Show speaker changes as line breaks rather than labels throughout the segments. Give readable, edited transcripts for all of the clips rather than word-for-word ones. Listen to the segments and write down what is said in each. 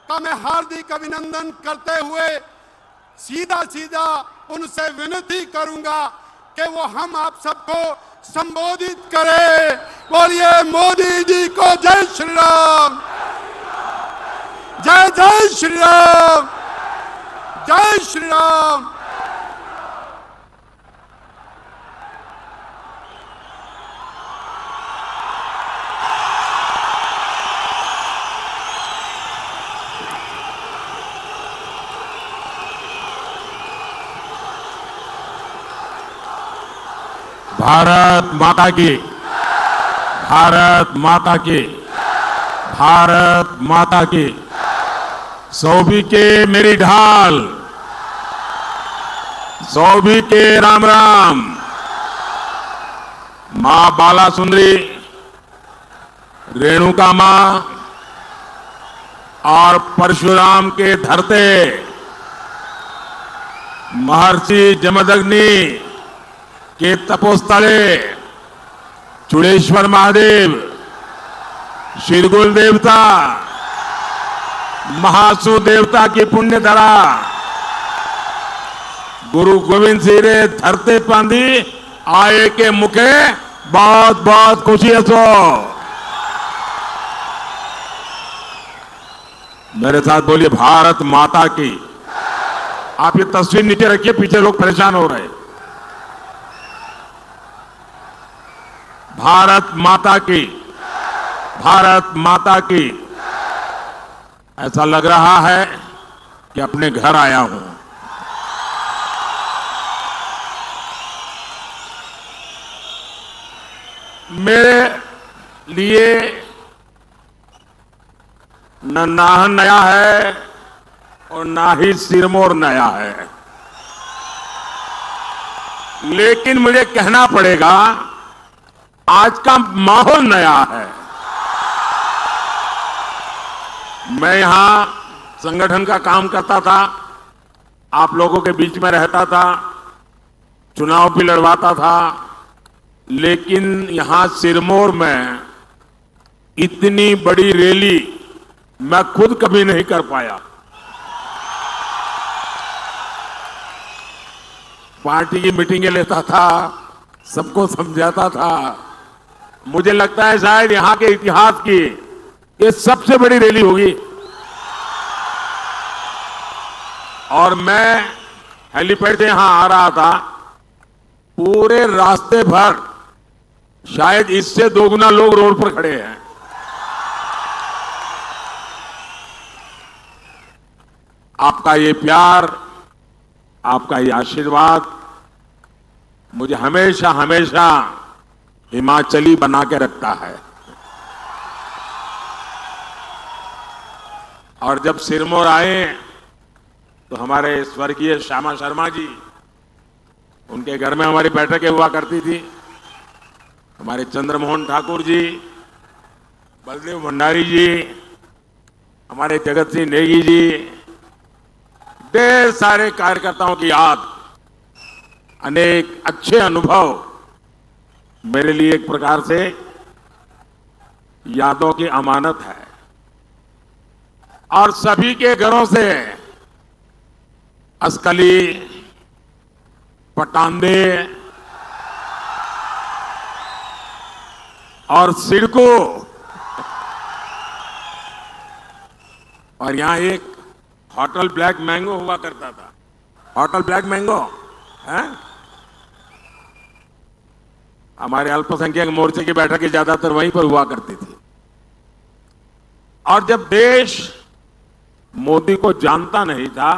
का मैं हार्दिक अभिनंदन करते हुए सीधा सीधा उनसे विनती करूंगा कि वो हम आप सबको संबोधित करें। बोलिए मोदी जी को जय श्री राम, जय जय श्री राम, जय श्री राम।
भारत माता की, भारत माता की, भारत माता की। सौभी के मेरी ढाल, सौभी के राम राम। मां बाला सुंदरी, रेणुका मां और परशुराम के धरते महर्षि जमदग्नि के तपोस्थले चूड़ेश्वर महादेव, शिरगुल देवता, महासु देवता की पुण्य धरा गुरु गोविंद सिंह रे धरते पांदी आए के मुखे बहुत बहुत खुशी हसो। मेरे साथ बोलिए भारत माता की। आप ये तस्वीर नीचे रखिए, पीछे लोग परेशान हो रहे हैं। भारत माता की, भारत माता की। ऐसा लग रहा है कि अपने घर आया हूं। मेरे लिए न नाहन नया है और ना ही सिरमौर नया है, लेकिन मुझे कहना पड़ेगा आज का माहौल नया है। मैं यहां संगठन का काम करता था, आप लोगों के बीच में रहता था, चुनाव भी लड़वाता था, लेकिन यहां सिरमौर में इतनी बड़ी रैली मैं खुद कभी नहीं कर पाया। पार्टी की मीटिंगें लेता था, सबको समझाता था। मुझे लगता है शायद यहां के इतिहास की ये सबसे बड़ी रैली होगी। और मैं हेलीपैड से यहां आ रहा था, पूरे रास्ते भर शायद इससे दोगुना लोग रोड पर खड़े हैं। आपका ये प्यार, आपका ये आशीर्वाद मुझे हमेशा हमेशा हिमाचली बना के रखता है। और जब सिरमौर आए तो हमारे स्वर्गीय श्यामा शर्मा जी, उनके घर में हमारी बैठकें हुआ करती थी। हमारे चंद्रमोहन ठाकुर जी, बलदेव भंडारी जी, हमारे जगत सिंह नेगी जी, ढेर सारे कार्यकर्ताओं की याद, अनेक अच्छे अनुभव मेरे लिए एक प्रकार से यादों की अमानत है। और सभी के घरों से असकली, पटांदे और सिडको, और यहां एक होटल ब्लैक मैंगो हुआ करता था। होटल ब्लैक मैंगो है, हमारे अल्पसंख्यक मोर्चे की बैठकें ज्यादातर वहीं पर हुआ करती थी। और जब देश मोदी को जानता नहीं था,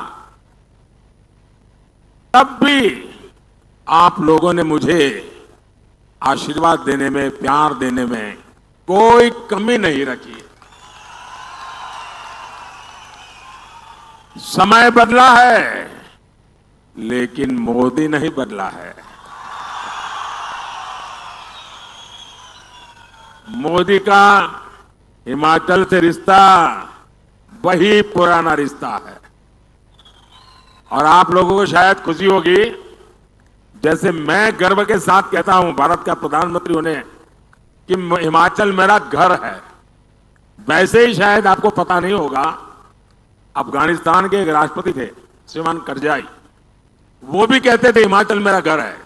तब भी आप लोगों ने मुझे आशीर्वाद देने में, प्यार देने में कोई कमी नहीं रखी। समय बदला है, लेकिन मोदी नहीं बदला है। मोदी का हिमाचल से रिश्ता वही पुराना रिश्ता है। और आप लोगों को शायद खुशी होगी, जैसे मैं गर्व के साथ कहता हूं भारत का प्रधानमंत्री होने कि हिमाचल मेरा घर है, वैसे ही शायद आपको पता नहीं होगा अफगानिस्तान के एक राष्ट्रपति थे श्रीमान करजाई, वो भी कहते थे हिमाचल मेरा घर है,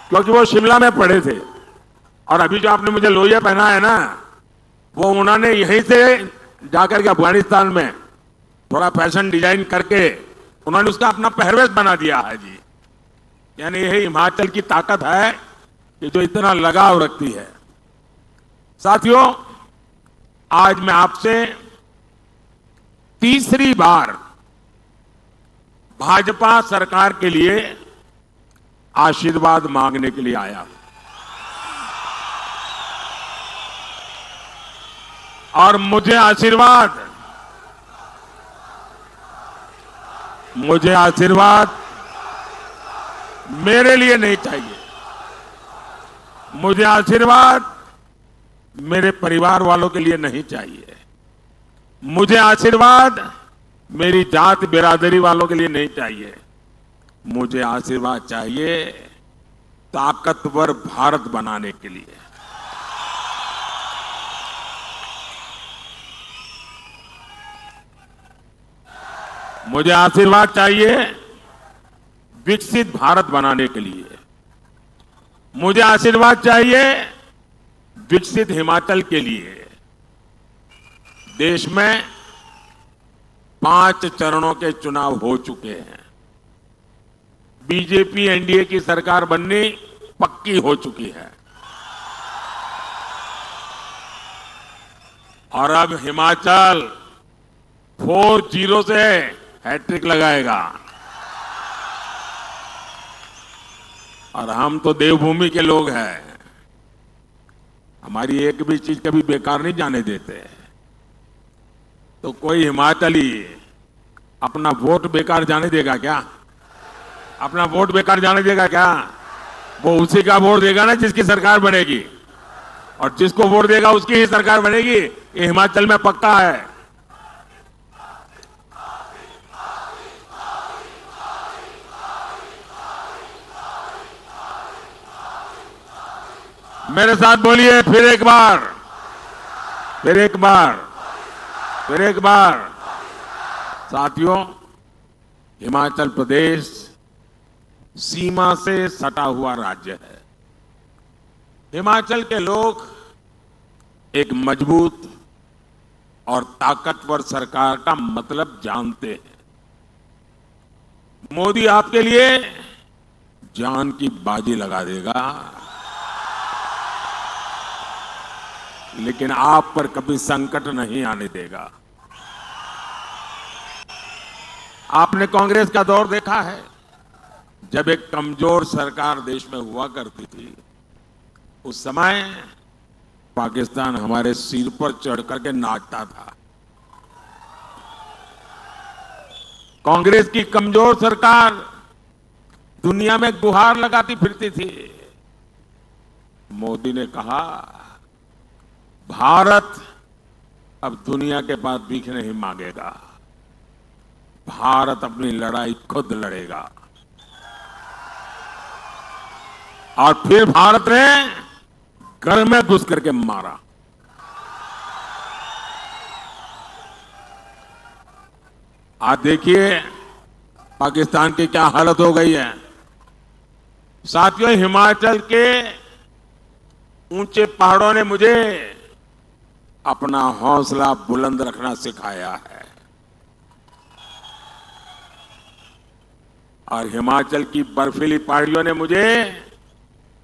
क्योंकि वो शिमला में पढ़े थे। और अभी जो आपने मुझे लोहिया पहना है ना, वो उन्होंने यहीं से जाकर के अफगानिस्तान में थोड़ा फैशन डिजाइन करके उन्होंने उसका अपना पहरवेश बना दिया है जी। यानी यही हिमाचल की ताकत है कि जो इतना लगाव रखती है। साथियों, आज मैं आपसे तीसरी बार भाजपा सरकार के लिए आशीर्वाद मांगने के लिए आया हूं। और मुझे आशीर्वाद मेरे लिए नहीं चाहिए। मुझे आशीर्वाद मेरे परिवार वालों के लिए नहीं चाहिए। मुझे आशीर्वाद मेरी जात बिरादरी वालों के लिए नहीं चाहिए। मुझे आशीर्वाद चाहिए ताकतवर भारत बनाने के लिए। मुझे आशीर्वाद चाहिए विकसित भारत बनाने के लिए। मुझे आशीर्वाद चाहिए विकसित हिमाचल के लिए। देश में 5 चरणों के चुनाव हो चुके हैं। बीजेपी एनडीए की सरकार बननी पक्की हो चुकी है। और अब हिमाचल 4-0 से हैट्रिक लगाएगा। और हम तो देवभूमि के लोग हैं, हमारी एक भी चीज कभी बेकार नहीं जाने देते। तो कोई हिमाचली अपना वोट बेकार जाने देगा क्या? अपना वोट बेकार जाने देगा क्या? वो उसी का वोट देगा ना जिसकी सरकार बनेगी, और जिसको वोट देगा उसकी ही सरकार बनेगी। ये हिमाचल में पक्का है। मेरे साथ बोलिए फिर एक बार, फिर एक बार, फिर एक बार। साथियों, हिमाचल प्रदेश सीमा से सटा हुआ राज्य है। हिमाचल के लोग एक मजबूत और ताकतवर सरकार का मतलब जानते हैं। मोदी आपके लिए जान की बाजी लगा देगा, लेकिन आप पर कभी संकट नहीं आने देगा। आपने कांग्रेस का दौर देखा है, जब एक कमजोर सरकार देश में हुआ करती थी। उस समय पाकिस्तान हमारे सिर पर चढ़ करके नाचता था। कांग्रेस की कमजोर सरकार दुनिया में गुहार लगाती फिरती थी। मोदी ने कहा, भारत अब दुनिया के पास भीख नहीं मांगेगा, भारत अपनी लड़ाई खुद लड़ेगा। और फिर भारत ने घर में घुस करके मारा। आज देखिए पाकिस्तान की क्या हालत हो गई है। साथियों, हिमाचल के ऊंचे पहाड़ों ने मुझे अपना हौसला बुलंद रखना सिखाया है। और हिमाचल की बर्फीली पहाड़ियों ने मुझे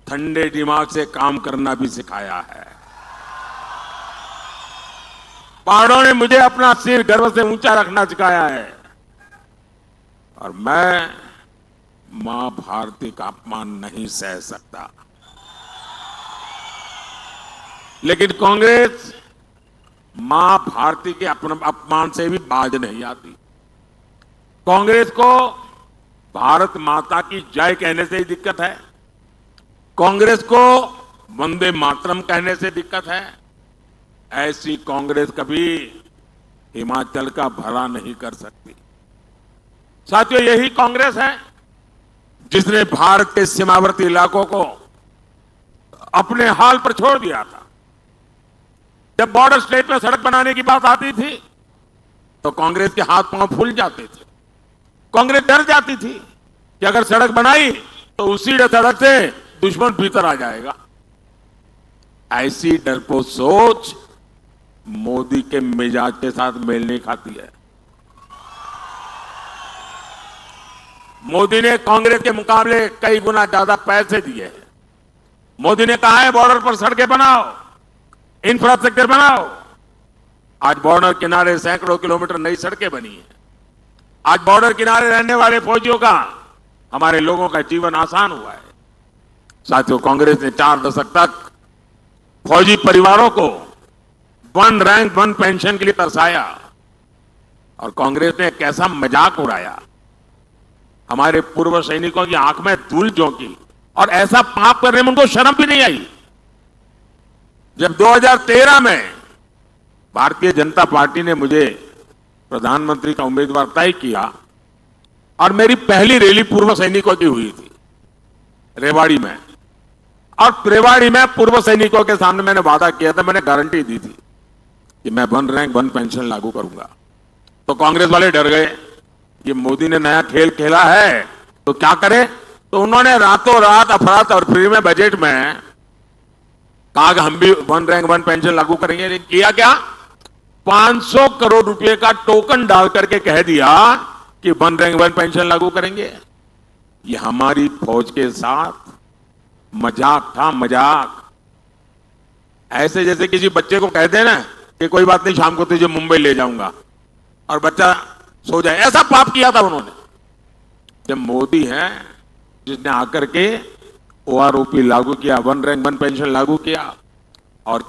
ठंडे दिमाग से काम करना भी सिखाया है। पहाड़ों ने मुझे अपना सिर गर्व से ऊंचा रखना सिखाया है। और मैं मां भारती का अपमान नहीं सह सकता। लेकिन कांग्रेस मां भारती के अपमान से भी बाज नहीं आती। कांग्रेस को भारत माता की जय कहने से ही दिक्कत है। कांग्रेस को वंदे मातरम कहने से दिक्कत है। ऐसी कांग्रेस कभी हिमाचल का भला नहीं कर सकती। साथियों, यही कांग्रेस है जिसने भारत के सीमावर्ती इलाकों को अपने हाल पर छोड़ दिया था। जब बॉर्डर स्टेट में सड़क बनाने की बात आती थी तो कांग्रेस के हाथ पांव फूल जाते थे। कांग्रेस डर जाती थी कि अगर सड़क बनाई तो उसी सड़क से दुश्मन भीतर आ जाएगा। ऐसी डरपोक सोच मोदी के मिजाज के साथ मेल नहीं खाती है। मोदी ने कांग्रेस के मुकाबले कई गुना ज्यादा पैसे दिए हैं। मोदी ने कहा है बॉर्डर पर सड़कें बनाओ, इंफ्रास्ट्रक्चर बनाओ। आज बॉर्डर किनारे सैकड़ों किलोमीटर नई सड़कें बनी हैं। आज बॉर्डर किनारे रहने वाले फौजियों का, हमारे लोगों का जीवन आसान हुआ है। साथियों, कांग्रेस ने 4 दशक तक फौजी परिवारों को 1 रैंक 1 पेंशन के लिए तरसाया और कांग्रेस ने कैसा मजाक उड़ाया। हमारे पूर्व सैनिकों की आंख में धूल झोंकी और ऐसा पाप करने में उनको शर्म भी नहीं आई। जब 2013 में भारतीय जनता पार्टी ने मुझे प्रधानमंत्री का उम्मीदवार तय किया और मेरी पहली रैली पूर्व सैनिकों की हुई थी रेवाड़ी में, और रेवाड़ी में पूर्व सैनिकों के सामने मैंने वादा किया था, मैंने गारंटी दी थी कि मैं 1 रैंक 1 पेंशन लागू करूंगा। तो कांग्रेस वाले डर गए, ये मोदी ने नया खेल खेला है तो क्या करे। तो उन्होंने रातों रात अफरा-तफरी में बजट में कहा कि हम भी 1 रैंक 1 पेंशन लागू करेंगे। लेकिन किया क्या, 500 करोड़ रुपए का टोकन डाल करके कह दिया कि 1 रैंक 1 पेंशन लागू करेंगे। ये हमारी फौज के साथ मजाक था, मजाक। ऐसे जैसे किसी बच्चे को कहते हैं ना कि कोई बात नहीं, शाम को तुझे मुंबई ले जाऊंगा और बच्चा सो जाए, ऐसा पाप किया था उन्होंने। जब मोदी है जिसने आकर के ओआरओपी लागू किया, 1 रैंक 1 पेंशन लागू किया, और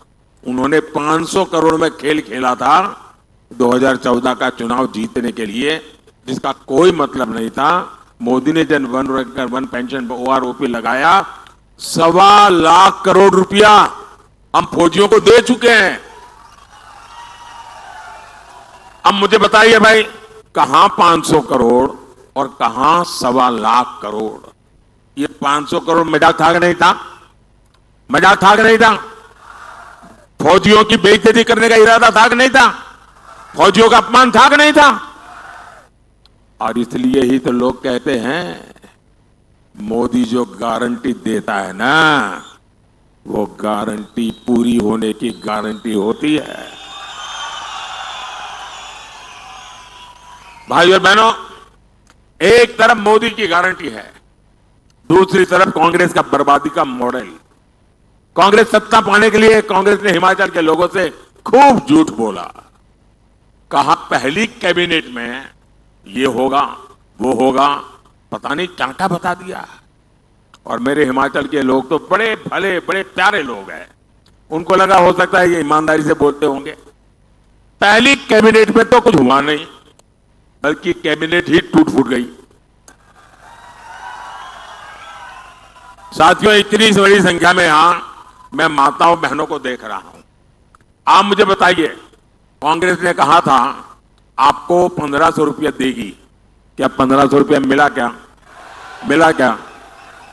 उन्होंने 500 करोड़ में खेल खेला था 2014 का चुनाव जीतने के लिए, जिसका कोई मतलब नहीं था। मोदी ने जब 1 रैंक 1 पेंशन पर ओआरओपी लगाया, 1.25 लाख करोड़ रुपया हम फौजियों को दे चुके हैं। अब मुझे बताइए भाई, कहां 500 करोड़ और कहां 1.25 लाख करोड़। ये 500 करोड़ मजाक था कि नहीं था? मजाक था कि नहीं था? फौजियों की बेइज्जती करने का इरादा था कि नहीं था? फौजियों का अपमान था कि नहीं था? और इसलिए ही तो लोग कहते हैं मोदी जो गारंटी देता है ना, वो गारंटी पूरी होने की गारंटी होती है। भाइयों बहनों, एक तरफ मोदी की गारंटी है, दूसरी तरफ कांग्रेस का बर्बादी का मॉडल। कांग्रेस सत्ता पाने के लिए कांग्रेस ने हिमाचल के लोगों से खूब झूठ बोला। कहा पहली कैबिनेट में ये होगा वो होगा, पता नहीं क्या क्या बता दिया। और मेरे हिमाचल के लोग तो बड़े भले बड़े प्यारे लोग हैं, उनको लगा हो सकता है ये ईमानदारी से बोलते होंगे। पहली कैबिनेट में तो कुछ हुआ नहीं, बल्कि कैबिनेट ही टूट फूट गई। साथियों, इतनी बड़ी संख्या में यहां मैं माताओं बहनों को देख रहा हूं। आप मुझे बताइए, कांग्रेस ने कहा था आपको 1500 रुपया देगी, क्या 1500 रुपया मिला क्या? मिला क्या?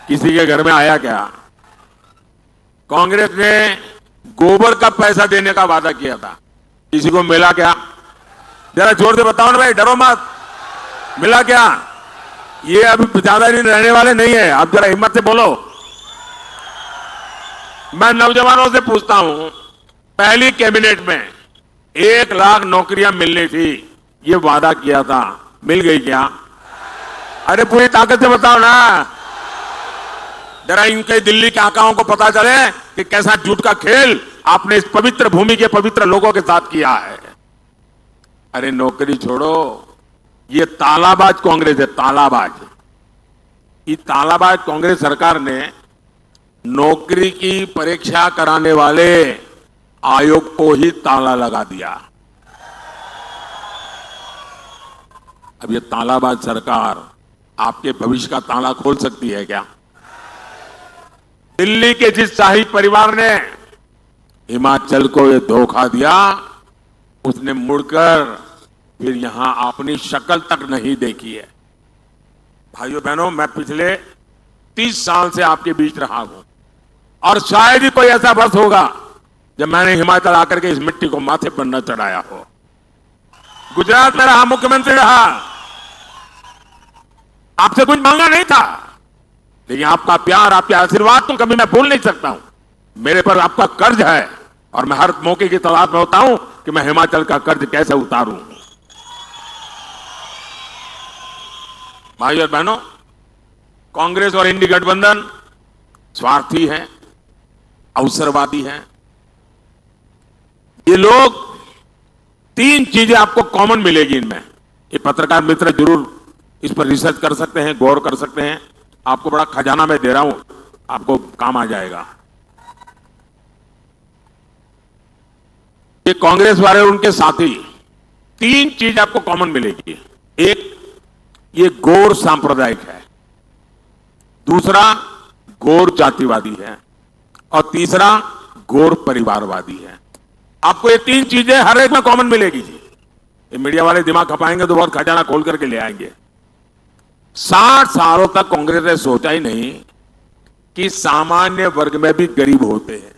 किसी के घर में आया क्या? कांग्रेस ने गोबर का पैसा देने का वादा किया था, किसी को मिला क्या? जरा जोर से बताओ ना भाई, डरो मत। मिला क्या? ये अभी ज्यादा दिन रहने वाले नहीं है, आप जरा हिम्मत से बोलो। मैं नौजवानों से पूछता हूं, पहली कैबिनेट में 1 लाख नौकरियां मिलनी थी, ये वादा किया था, मिल गई क्या? अरे पूरी ताकत से बताओ ना, जरा इनके दिल्ली के आकाओं को पता चले कि कैसा झूठ का खेल आपने इस पवित्र भूमि के पवित्र लोगों के साथ किया है। अरे नौकरी छोड़ो, ये तालाबाज कांग्रेस है, तालाबाज। ये तालाबाज कांग्रेस सरकार ने नौकरी की परीक्षा कराने वाले आयोग को ही ताला लगा दिया। अब ये तालाबाज सरकार आपके भविष्य का ताला खोल सकती है क्या? दिल्ली के जिस शाही परिवार ने हिमाचल को ये धोखा दिया, उसने मुड़कर फिर यहां अपनी शक्ल तक नहीं देखी है। भाइयों बहनों, मैं पिछले 30 साल से आपके बीच रहा हूं और शायद ही कोई ऐसा वर्ष होगा जब मैंने हिमाचल आकर के इस मिट्टी को माथे पर न चढ़ाया हो। गुजरात में रहा, मुख्यमंत्री रहा, आपसे कुछ मांगा नहीं था, लेकिन आपका प्यार, आपके आशीर्वाद तो कभी मैं भूल नहीं सकता हूं। मेरे पर आपका कर्ज है और मैं हर मौके की तलाश में होता हूं कि मैं हिमाचल का कर्ज कैसे उतारूं। भाइयों और बहनों, कांग्रेस और इंडी गठबंधन स्वार्थी है, अवसरवादी है। ये लोग, तीन चीजें आपको कॉमन मिलेगी इनमें। ये पत्रकार मित्र जरूर इस पर रिसर्च कर सकते हैं, गौर कर सकते हैं। आपको बड़ा खजाना मैं दे रहा हूं, आपको काम आ जाएगा। ये कांग्रेस वाले और उनके साथी, तीन चीज आपको कॉमन मिलेगी। एक, ये गौर सांप्रदायिक है, दूसरा गौर जातिवादी है, और तीसरा गौर परिवारवादी है। आपको ये तीन चीजें हर एक में कॉमन मिलेगी जी। ये मीडिया वाले दिमाग खपाएंगे तो बहुत खजाना खोल करके ले आएंगे। 60 सालों तक कांग्रेस ने सोचा ही नहीं कि सामान्य वर्ग में भी गरीब होते हैं।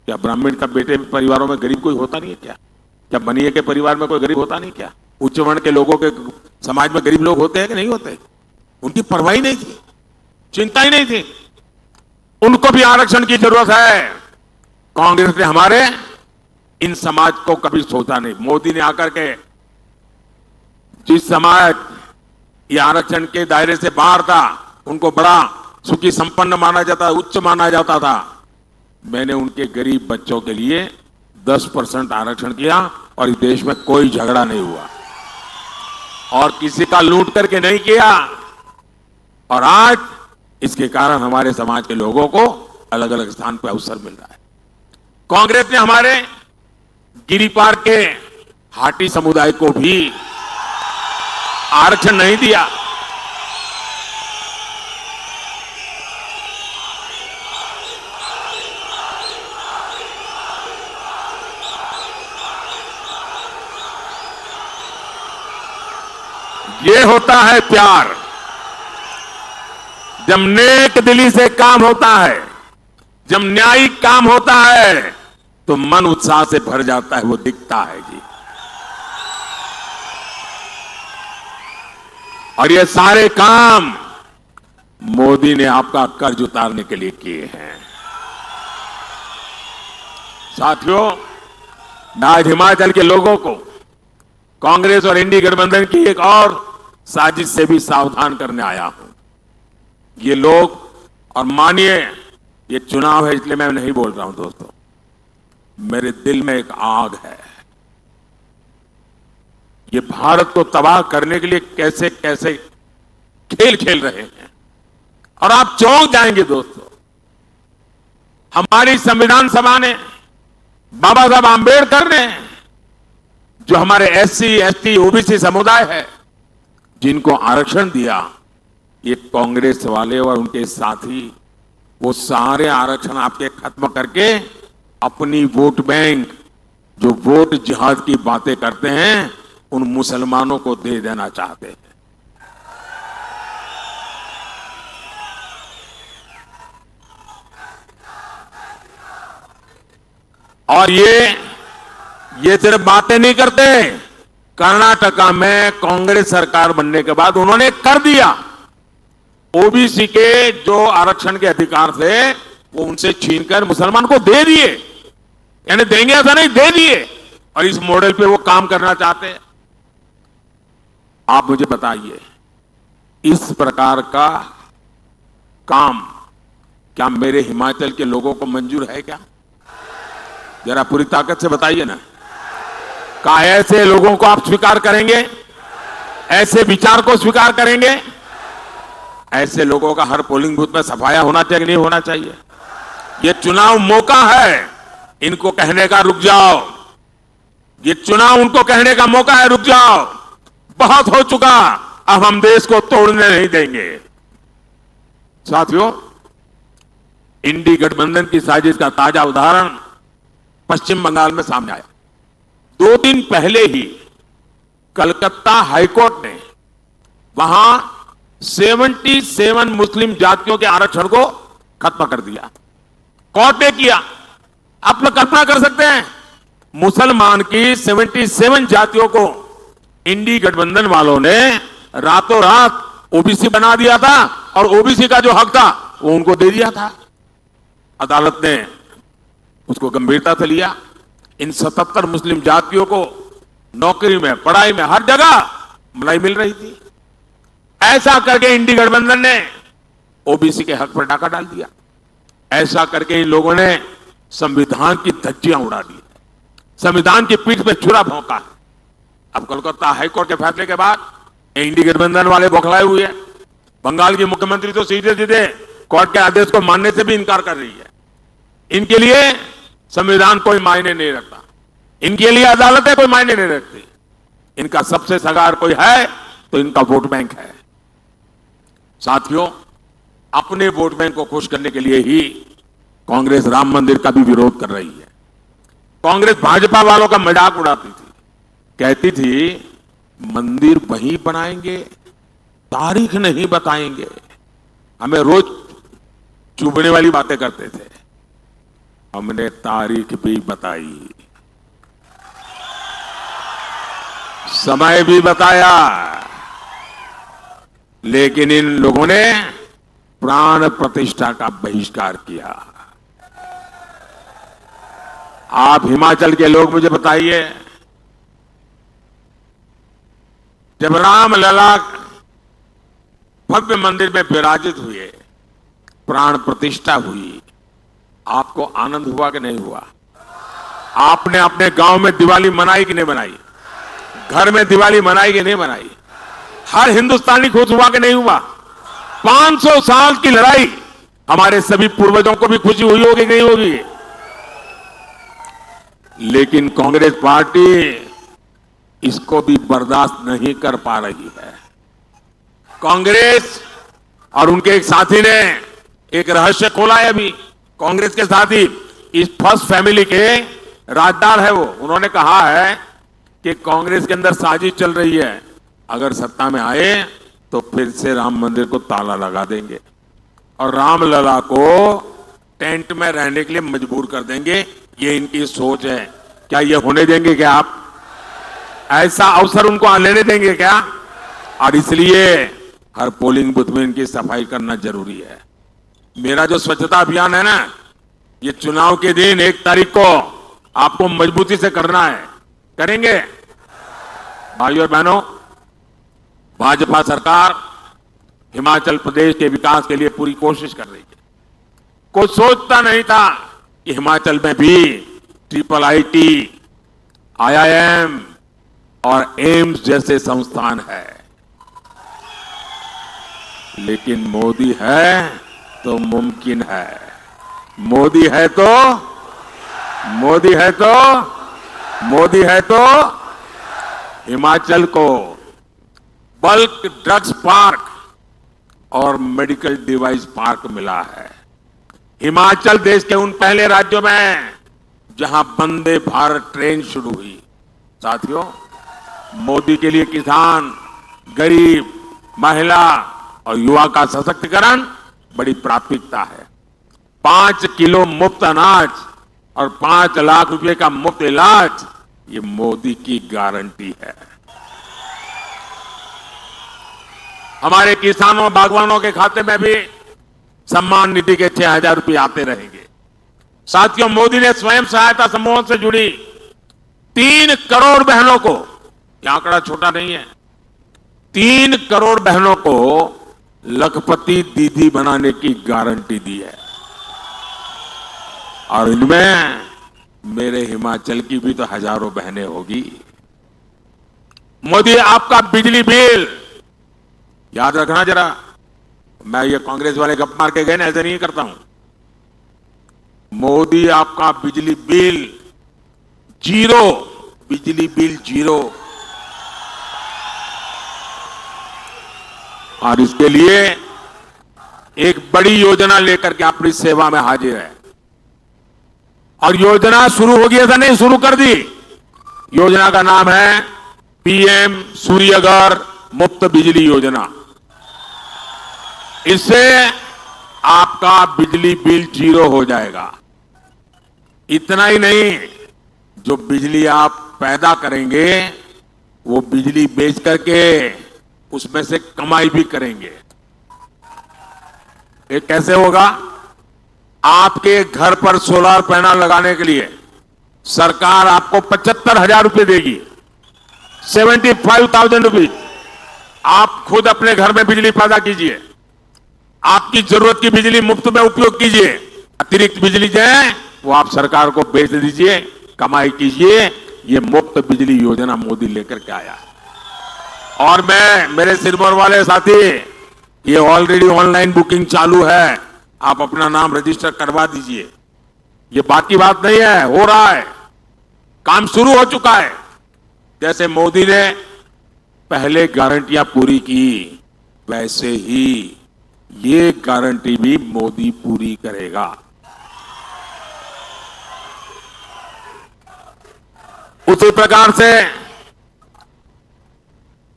क्या ब्राह्मण का बेटे परिवारों में गरीब कोई होता नहीं है क्या? क्या बनिए के परिवार में कोई गरीब होता नहीं क्या? उच्च वर्ण के लोगों के समाज में गरीब लोग होते हैं कि नहीं होते? उनकी परवाह ही नहीं थी, चिंता ही नहीं थी। उनको भी आरक्षण की जरूरत है। कांग्रेस ने हमारे इन समाज को कभी सोचा नहीं। मोदी ने आकर के जिस समाज ये आरक्षण के दायरे से बाहर था, उनको बड़ा सुखी संपन्न माना जाता, उच्च माना जाता था, मैंने उनके गरीब बच्चों के लिए 10% आरक्षण किया और इस देश में कोई झगड़ा नहीं हुआ और किसी का लूट करके नहीं किया। और आज इसके कारण हमारे समाज के लोगों को अलग अलग स्थान पर अवसर मिल रहा है। कांग्रेस ने हमारे गिरिपार के हाटी समुदाय को भी आरक्षण नहीं दिया। ये होता है प्यार। जब नेक दिली से काम होता है, जब न्यायिक काम होता है, तो मन उत्साह से भर जाता है, वो दिखता है जी। और ये सारे काम मोदी ने आपका कर्ज उतारने के लिए किए हैं। साथियों, आज हिमाचल के लोगों को कांग्रेस और इंडी गठबंधन की एक और साजिश से भी सावधान करने आया हूं। ये लोग, और मानिए ये चुनाव है इसलिए मैं नहीं बोल रहा हूं दोस्तों, मेरे दिल में एक आग है। ये भारत को तबाह करने के लिए कैसे कैसे खेल खेल रहे हैं और आप चौंक जाएंगे दोस्तों। हमारी संविधान सभा ने, बाबा साहब आंबेडकर ने, जो हमारे एससी, एसटी, ओबीसी समुदाय है, जिनको आरक्षण दिया, ये कांग्रेस वाले और उनके साथी वो सारे आरक्षण आपके खत्म करके अपनी वोट बैंक, जो वोट जिहाद की बातें करते हैं, उन मुसलमानों को दे देना चाहते हैं। और ये सिर्फ बातें नहीं करते। कर्नाटका में कांग्रेस सरकार बनने के बाद उन्होंने कर दिया। ओबीसी के जो आरक्षण के अधिकार थे वो उनसे छीनकर मुसलमान को दे दिए। यानी देंगे ऐसा नहीं, दे दिए। और इस मॉडल पे वो काम करना चाहते हैं। आप मुझे बताइए, इस प्रकार का काम क्या मेरे हिमाचल के लोगों को मंजूर है क्या? जरा पूरी ताकत से बताइए ना। क्या ऐसे लोगों को आप स्वीकार करेंगे? ऐसे विचार को स्वीकार करेंगे? ऐसे लोगों का हर पोलिंग बूथ में सफाया होना चाहिए कि नहीं होना चाहिए? ये चुनाव मौका है इनको कहने का, रुक जाओ। ये चुनाव उनको कहने का मौका है, रुक जाओ, बहुत हो चुका, अब हम देश को तोड़ने नहीं देंगे। साथियों, इंडी गठबंधन की साजिश का ताजा उदाहरण पश्चिम बंगाल में सामने आया। 2 दिन पहले ही कलकत्ता हाईकोर्ट ने वहां 77 मुस्लिम जातियों के आरक्षण को खत्म कर दिया। कोर्ट ने किया। आप लोग कल्पना कर सकते हैं, मुसलमान की 77 जातियों को इंडी गठबंधन वालों ने रातों रात ओबीसी बना दिया था और ओबीसी का जो हक था वो उनको दे दिया था। अदालत ने उसको गंभीरता से लिया। इन 77 मुस्लिम जातियों को नौकरी में, पढ़ाई में, हर जगह मलाई मिल रही थी। ऐसा करके इंडी गठबंधन ने ओबीसी के हक पर डाका डाल दिया। ऐसा करके इन लोगों ने संविधान की धज्जियां उड़ा दी, संविधान की पीठ पे छुरा भोंका। अब कोलकाता हाईकोर्ट के फैसले के बाद इंडी गठबंधन वाले बौखलाए हुए हैं। बंगाल की मुख्यमंत्री तो सीधे सीधे कोर्ट के आदेश को मानने से भी इनकार कर रही है। इनके लिए संविधान कोई मायने नहीं रखता, इनके लिए अदालतें कोई मायने नहीं रखती। इनका सबसे सगार कोई है तो इनका वोट बैंक है। साथियों, अपने वोट बैंक को खुश करने के लिए ही कांग्रेस राम मंदिर का भी विरोध कर रही है। कांग्रेस भाजपा वालों का मजाक उड़ाती थी, कहती थी मंदिर वहीं बनाएंगे, तारीख नहीं बताएंगे। हमें रोज चुभने वाली बातें करते थे। हमने तारीख भी बताई, समय भी बताया, लेकिन इन लोगों ने प्राण प्रतिष्ठा का बहिष्कार किया। आप हिमाचल के लोग मुझे बताइए, जब रामलला भव्य मंदिर में विराजित हुए, प्राण प्रतिष्ठा हुई, आपको आनंद हुआ कि नहीं हुआ? आपने अपने गांव में दिवाली मनाई कि नहीं मनाई? घर में दिवाली मनाई कि नहीं मनाई? हर हिंदुस्तानी खुश हुआ कि नहीं हुआ? 500 साल की लड़ाई, हमारे सभी पूर्वजों को भी खुशी हुई होगी कि नहीं होगी? लेकिन कांग्रेस पार्टी इसको भी बर्दाश्त नहीं कर पा रही है। कांग्रेस और उनके एक साथी ने एक रहस्य खोला है। अभी कांग्रेस के साथी इस फर्स्ट फैमिली के राजदार है वो। उन्होंने कहा है कि कांग्रेस के अंदर साजिश चल रही है, अगर सत्ता में आए तो फिर से राम मंदिर को ताला लगा देंगे और रामलला को टेंट में रहने के लिए मजबूर कर देंगे। ये इनकी सोच है। क्या ये होने देंगे क्या आप? ऐसा अवसर उनको लेने देंगे क्या? और इसलिए हर पोलिंग बूथ में इनकी सफाई करना जरूरी है। मेरा जो स्वच्छता अभियान है ना, ये चुनाव के दिन 1 तारीख को आपको मजबूती से करना है। करेंगे? भाइयों और बहनों, भाजपा सरकार हिमाचल प्रदेश के विकास के लिए पूरी कोशिश कर रही है। कोई सोचता नहीं था कि हिमाचल में भी IIT, IIM और एम्स जैसे संस्थान है, लेकिन मोदी है तो मुमकिन है। मोदी है तो हिमाचल को बल्क ड्रग्स पार्क और मेडिकल डिवाइस पार्क मिला है। हिमाचल देश के उन पहले राज्यों में जहां वंदे भारत ट्रेन शुरू हुई। साथियों, मोदी के लिए किसान, गरीब, महिला और युवा का सशक्तिकरण बड़ी प्राथमिकता है। 5 किलो मुफ्त अनाज और 5 लाख रुपए का मुफ्त इलाज, ये मोदी की गारंटी है। हमारे किसानों, बागवानों के खाते में भी सम्मान निधि के 6,000 रुपए आते रहेंगे। साथियों, मोदी ने स्वयं सहायता समूहों से जुड़ी 3 करोड़ बहनों को, यह आंकड़ा छोटा नहीं है, 3 करोड़ बहनों को लखपति दीदी बनाने की गारंटी दी है। और इनमें मेरे हिमाचल की भी तो हजारों बहनें होगी। मोदी, आपका बिजली बिल, याद रखना जरा, मैं ये कांग्रेस वाले गप मार के गए ना, ऐसे नहीं करता हूं। मोदी, आपका बिजली बिल 0, बिजली बिल 0। और इसके लिए एक बड़ी योजना लेकर के अपनी सेवा में हाजिर है। और योजना शुरू होगी, ऐसा नहीं, शुरू कर दी। योजना का नाम है PM सूर्यघर मुफ्त बिजली योजना। इससे आपका बिजली बिल 0 हो जाएगा। इतना ही नहीं, जो बिजली आप पैदा करेंगे वो बिजली बेच करके उसमें से कमाई भी करेंगे। ये कैसे होगा? आपके घर पर सोलर पैनल लगाने के लिए सरकार आपको 75,000 रुपए देगी, 75,000 रुपीज। आप खुद अपने घर में बिजली पैदा कीजिए, आपकी जरूरत की बिजली मुफ्त में उपयोग कीजिए, अतिरिक्त बिजली जो है वो आप सरकार को बेच दीजिए, कमाई कीजिए। ये मुफ्त बिजली योजना मोदी लेकर के आया। और मैं, मेरे सिरमौर वाले साथी, ये ऑलरेडी ऑनलाइन बुकिंग चालू है, आप अपना नाम रजिस्टर करवा दीजिए। ये बाकी बात नहीं है, हो रहा है, काम शुरू हो चुका है। जैसे मोदी ने पहले गारंटियां पूरी की, वैसे ही ये गारंटी भी मोदी पूरी करेगा। उसी प्रकार से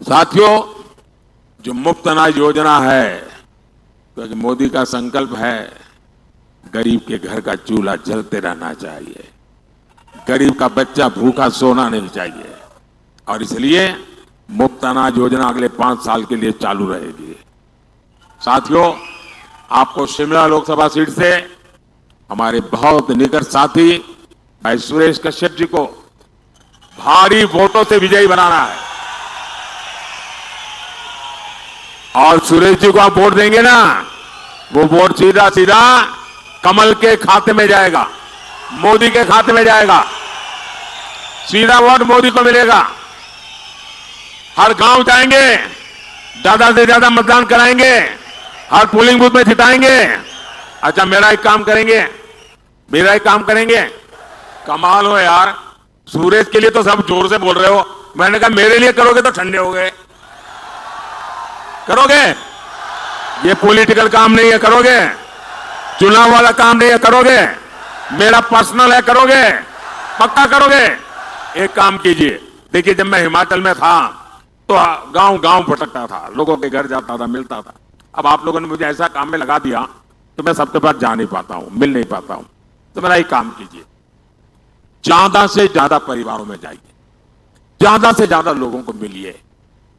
साथियों, जो मुफ्त अनाज योजना है, क्योंकि मोदी का संकल्प है गरीब के घर का चूल्हा जलते रहना चाहिए, गरीब का बच्चा भूखा सोना नहीं चाहिए, और इसलिए मुफ्त अनाज योजना अगले 5 साल के लिए चालू रहेगी। साथियों, आपको शिमला लोकसभा सीट से हमारे बहुत निकट साथी भाई सुरेश कश्यप जी को भारी वोटों से विजयी बनाना है। और सुरेश जी को आप वोट देंगे ना, वो वोट सीधा सीधा कमल के खाते में जाएगा, मोदी के खाते में जाएगा, सीधा वोट मोदी को मिलेगा। हर गांव जाएंगे, ज्यादा से ज्यादा मतदान कराएंगे, हर पोलिंग बूथ में जिताएंगे। अच्छा, मेरा एक काम करेंगे, कमाल हो यार, सूरज के लिए तो सब जोर से बोल रहे हो, मैंने कहा मेरे लिए करोगे तो ठंडे हो गए। करोगे? ये पॉलिटिकल काम नहीं है, करोगे? चुनाव वाला काम नहीं है, करोगे? मेरा पर्सनल है, करोगे? पक्का करोगे? एक काम कीजिए, देखिए जब मैं हिमाचल में था तो गांव गांव भटकता था, लोगों के घर जाता था, मिलता था। अब आप लोगों ने मुझे ऐसा काम में लगा दिया तो मैं सबके पास जा नहीं पाता हूं, मिल नहीं पाता हूं। तो मेरा एक काम कीजिए, ज्यादा से ज्यादा परिवारों में जाइए, ज्यादा से ज्यादा लोगों को मिलिए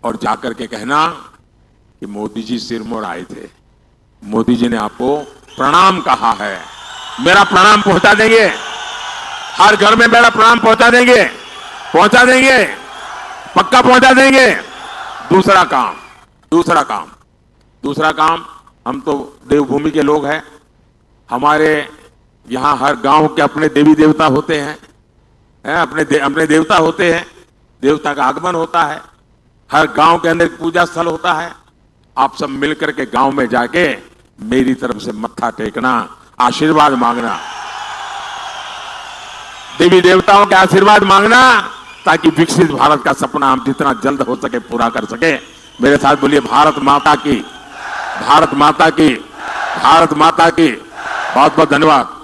और जाकर के कहना कि मोदी जी सिरमौर आए थे, मोदी जी ने आपको प्रणाम कहा है, मेरा प्रणाम पहुंचा देंगे, हर घर में मेरा प्रणाम पहुंचा देंगे, पक्का पहुंचा देंगे। दूसरा काम, हम तो देवभूमि के लोग हैं, हमारे यहां हर गांव के अपने देवी देवता होते हैं, अपने देवता होते हैं, देवता का आगमन होता है, हर गांव के अंदर पूजा स्थल होता है। आप सब मिलकर के गांव में जाके मेरी तरफ से मत्था टेकना, आशीर्वाद मांगना, देवी देवताओं के आशीर्वाद मांगना, ताकि विकसित भारत का सपना हम जितना जल्द हो सके पूरा कर सके। मेरे साथ बोलिए भारत माता की, भारत माता की, भारत माता की। बहुत बहुत धन्यवाद।